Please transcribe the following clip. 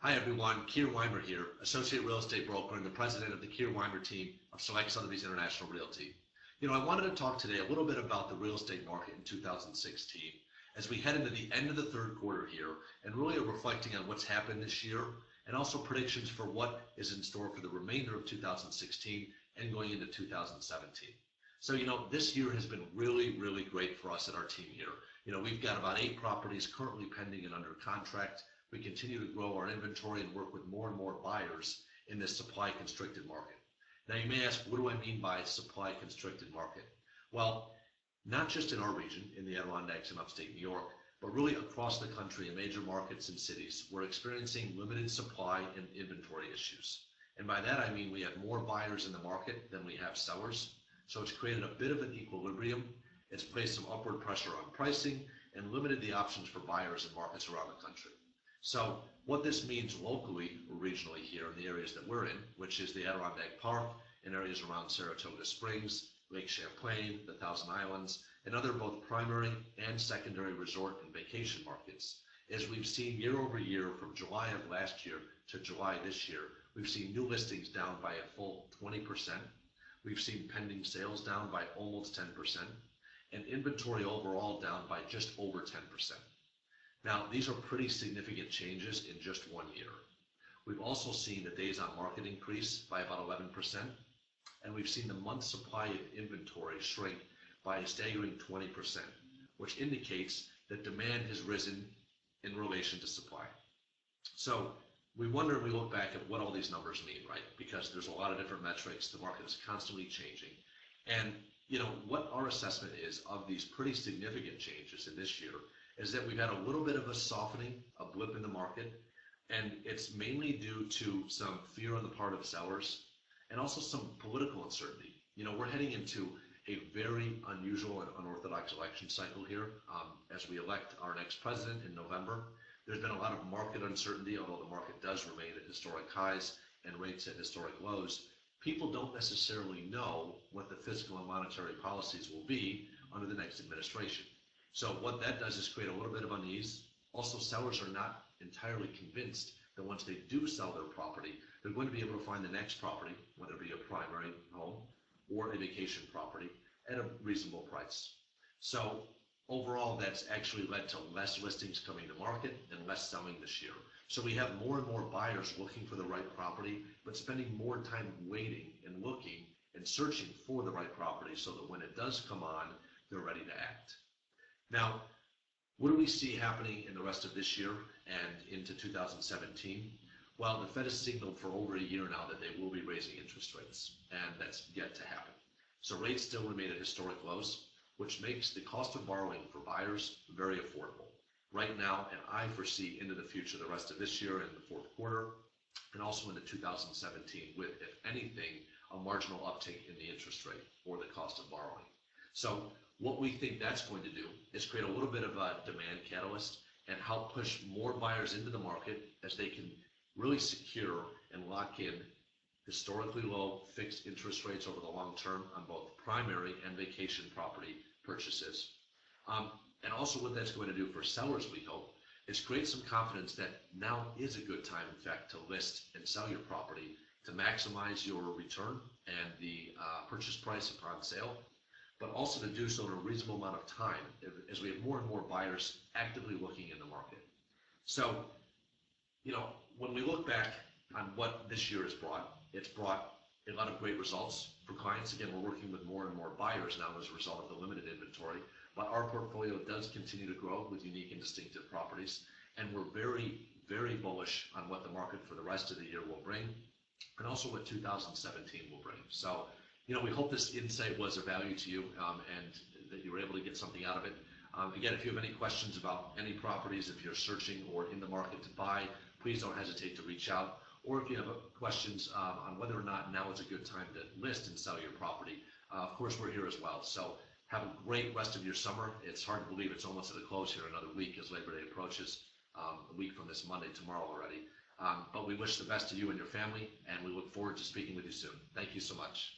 Hi everyone, Keir here, Associate Real Estate Broker and the President of the Keir team of Select Sotheby's International Realty. I wanted to talk today a little bit about the real estate market in 2016 as we head into the end of the third quarter here and really are reflecting on what's happened this year and also predictions for what is in store for the remainder of 2016 and going into 2017. So, this year has been really, really great for us at our team here. We've got about 8 properties currently pending and under contract. We continue to grow our inventory and work with more and more buyers in this supply-constricted market. Now you may ask, what do I mean by supply-constricted market? Well, not just in our region, in the Adirondacks and Upstate New York, but really across the country in major markets and cities, we're experiencing limited supply and inventory issues. And by that I mean we have more buyers in the market than we have sellers. So it's created a bit of an equilibrium. It's placed some upward pressure on pricing and limited the options for buyers in markets around the country. So what this means locally or regionally here in the areas that we're in, which is the Adirondack Park and areas around Saratoga Springs, Lake Champlain, the Thousand Islands, and other both primary and secondary resort and vacation markets, is we've seen year over year from July of last year to July this year, we've seen new listings down by a full 20%. We've seen pending sales down by almost 10%, and inventory overall down by just over 10%. Now, these are pretty significant changes in just 1 year. We've also seen the days on market increase by about 11%, and we've seen the month supply of inventory shrink by a staggering 20%, which indicates that demand has risen in relation to supply. So we wonder, we look back at what all these numbers mean, right? Because there's a lot of different metrics, the market is constantly changing. And what our assessment is of these pretty significant changes in this year is that we've had a little bit of a softening, a blip in the market, and it's mainly due to some fear on the part of sellers and also some political uncertainty. We're heading into a very unusual and unorthodox election cycle here as we elect our next president in November. There's been a lot of market uncertainty, although the market does remain at historic highs and rates at historic lows. People don't necessarily know what the fiscal and monetary policies will be under the next administration. So what that does is create a little bit of unease. Also, sellers are not entirely convinced that once they do sell their property, they're going to be able to find the next property, whether it be a primary home or a vacation property, at a reasonable price. So overall, that's actually led to less listings coming to market and less selling this year. So we have more and more buyers looking for the right property, but spending more time waiting and looking and searching for the right property so that when it does come on, they're ready to act. Now, what do we see happening in the rest of this year and into 2017? Well, the Fed has signaled for over a year now that they will be raising interest rates, and that's yet to happen. So rates still remain at historic lows, which makes the cost of borrowing for buyers very affordable. Right now, and I foresee into the future, the rest of this year and the fourth quarter, and also into 2017 with, if anything, a marginal uptick in the interest rate or the cost of borrowing. So what we think that's going to do is create a little bit of a demand catalyst and help push more buyers into the market as they can really secure and lock in historically low fixed interest rates over the long term on both primary and vacation property purchases. And also what that's going to do for sellers, we hope, is create some confidence that now is a good time, in fact, to list and sell your property to maximize your return and the purchase price upon sale, but also to do so in a reasonable amount of time as we have more and more buyers actively looking in the market. So, when we look back on what this year has brought, it's brought a lot of great results for clients. Again, we're working with more and more buyers now as a result of the limited inventory, but our portfolio does continue to grow with unique and distinctive properties, and we're very, very bullish on what the market for the rest of the year will bring, and also what 2017 will bring. So, we hope this insight was of value to you and that you were able to get something out of it. Again, if you have any questions about any properties, if you're searching or in the market to buy, please don't hesitate to reach out. Or if you have questions on whether or not now is a good time to list and sell your property, of course, we're here as well. So have a great rest of your summer. It's hard to believe it's almost at a close here, another week as Labor Day approaches, a week from this Monday, tomorrow already. But we wish the best to you and your family, and we look forward to speaking with you soon. Thank you so much.